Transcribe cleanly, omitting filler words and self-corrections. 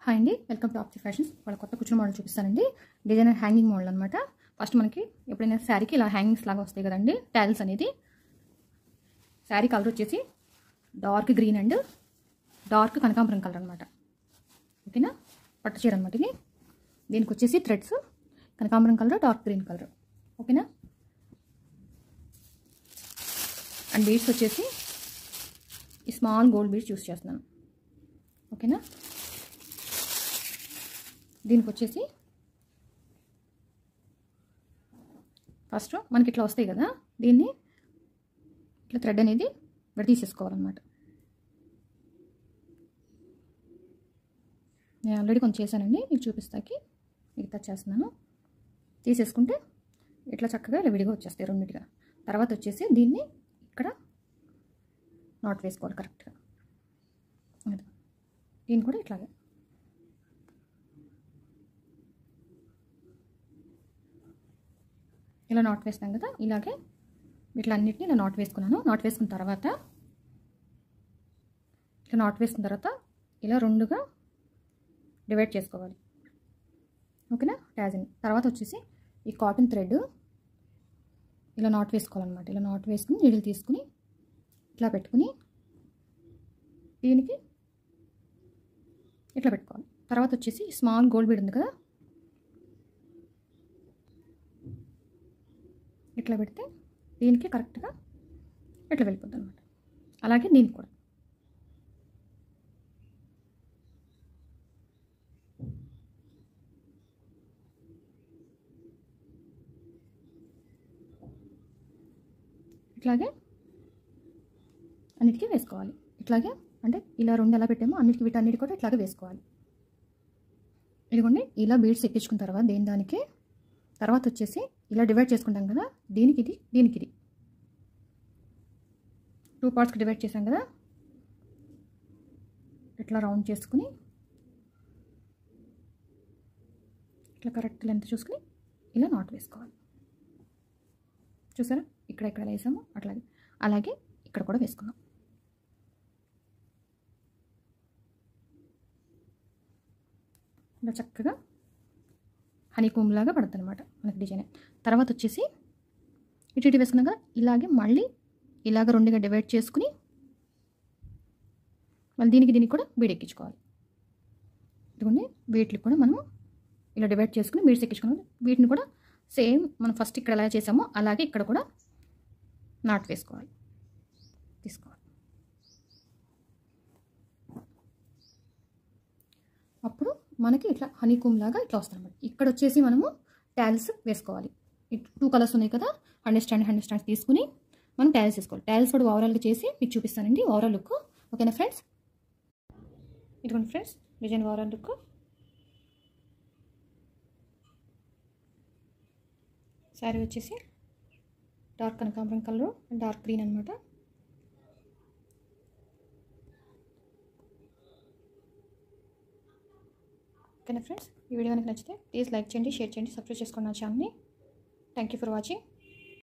Hi అండి, welcome to ఆప్తి fashions. వాళ్ళ కొత్త కుర్చీ మోడల్ చూపిస్తానండి. డిజైనర్ హ్యాంగింగ్ మోడల్ అనమాట. ఫస్ట్ మనకి ఎప్పుడైనా శారీకి ఇలా హ్యాంగింగ్స్ లాగా వస్తాయి కదండి, టైల్స్ అనేది. శారీ కలర్ వచ్చేసి డార్క్ గ్రీన్ అండ్ డార్క్ కనకాంబరం కలర్ అనమాట. ఓకేనా, పట్టు చీర అనమాట ఇది. దీనికి వచ్చేసి థ్రెడ్స్ కనకాంబరం కలర్, డార్క్ గ్రీన్ కలర్. ఓకేనా, అండ్ బీడ్స్ వచ్చేసి ఈ స్మాల్ గోల్డ్ బీడ్స్ యూస్ చేస్తున్నాను. ఓకేనా, దీనికి వచ్చేసి ఫస్ట్ మనకి ఇట్లా వస్తాయి కదా, దీన్ని ఇట్లా థ్రెడ్ అనేది విడదీసేసుకోవాలన్నమాట. నేను ఆల్రెడీ కొంచెం చేశానండి, మీకు చూపిస్తాకి మిగతా చేస్తున్నాను. తీసేసుకుంటే ఇట్లా చక్కగా ఇలా విడిగా వచ్చేస్తాయి రెండింటిగా. తర్వాత వచ్చేసి దీన్ని ఇక్కడ నాట్ వేసుకోవాలి కరెక్ట్గా. దీన్ని కూడా ఇట్లాగే ఇలా నాట్ వేస్తాం కదా, ఇలాగే ఇట్లా అన్నిటిని ఇలా నాట్ వేసుకున్నాను. నాట్ వేసుకున్న తర్వాత ఇట్లా నాట్ వేసుకున్న తర్వాత ఇలా రెండుగా డివైడ్ చేసుకోవాలి. ఓకేనా, ట్యాజింగ్. తర్వాత వచ్చేసి ఈ కాటన్ థ్రెడ్ ఇలా నాట్ వేసుకోవాలన్నమాట. ఇలా నాట్ వేసుకుని నీడిల్ తీసుకుని ఇట్లా పెట్టుకుని దీనికి ఇట్లా పెట్టుకోవాలి. తర్వాత వచ్చేసి స్మాల్ గోల్డ్ బీడ్ ఉంది కదా, ఇట్లా పెడితే దీనికి కరెక్ట్గా ఇట్లా వెళ్ళిపోద్ది అనమాట. అలాగే దీనికి కూడా ఇట్లాగే అన్నిటికీ వేసుకోవాలి. ఇట్లాగే అంటే ఇలా రెండు ఎలా పెట్టామో అన్నిటికీ వీటన్నిటి కూడా ఇట్లాగే వేసుకోవాలి. ఇదిగోండి, ఇలా బీడ్స్ ఎక్కించుకున్న తర్వాత దానికి తర్వాత వచ్చేసి ఇలా డివైడ్ చేసుకుంటాం కదా, దీనికి ఇది దీనికి ఇది 2 పార్ట్స్కి డివైడ్ చేసాం కదా, ఇట్లా రౌండ్ చేసుకుని ఇట్లా కరెక్ట్ లెంత్ చూసుకుని ఇలా నాట్ వేసుకోవాలి. చూసారా, ఇక్కడ ఇక్కడ వేసాము అట్లాగే, అలాగే ఇక్కడ కూడా వేసుకున్నాం. ఇలా చక్కగా హనీకోమ్ లాగా పడుతుంది అనమాట మనకి డిజైన్. తర్వాత వచ్చేసి ఇటు ఇటు వేసుకున్నాక ఇలాగే మళ్ళీ ఇలాగ రెండుగా డివైడ్ చేసుకుని మళ్ళీ దీనికి కూడా బీడ్ ఎక్కించుకోవాలి. ఇదిగోండి, వీటికి కూడా మనము ఇలా డివైడ్ చేసుకుని బీడ్స్ ఎక్కించుకున్నాం. వీటిని కూడా సేమ్ మనం ఫస్ట్ ఇక్కడ ఎలా చేసామో అలాగే ఇక్కడ కూడా నాట్ వేసుకోవాలి, తీసుకోవాలి. అప్పుడు మనకి ఇట్లా హనీకోమ్ లాగా ఇట్లా వస్తుంది అనమాట. ఇక్కడ వచ్చేసి మనము టైల్స్ వేసుకోవాలి. 2 కలర్స్ ఉన్నాయి కదా, హ్యాండ్ స్టాండ్స్ తీసుకుని మనం టైల్స్ వేసుకోవాలి. టైల్స్ కూడా ఓవరాల్గా చేసి మీకు చూపిస్తానండి, ఓవరాల్ లుక్. ఓకేనా ఫ్రెండ్స్, ఇదిగోండి friends design overall look. Sari వచ్చేసి డార్క్ కనకాంబరం కలర్ అండ్ డార్క్ గ్రీన్ అనమాట. ఓకేనా ఫ్రెండ్స్, ఈ వీడియో కనుక నచ్చితే ప్లీజ్ లైక్ చేయండి, షేర్ చేయండి, సబ్స్క్రైబ్ చేసుకోండి నా ఛానల్ని. Thank you for watching.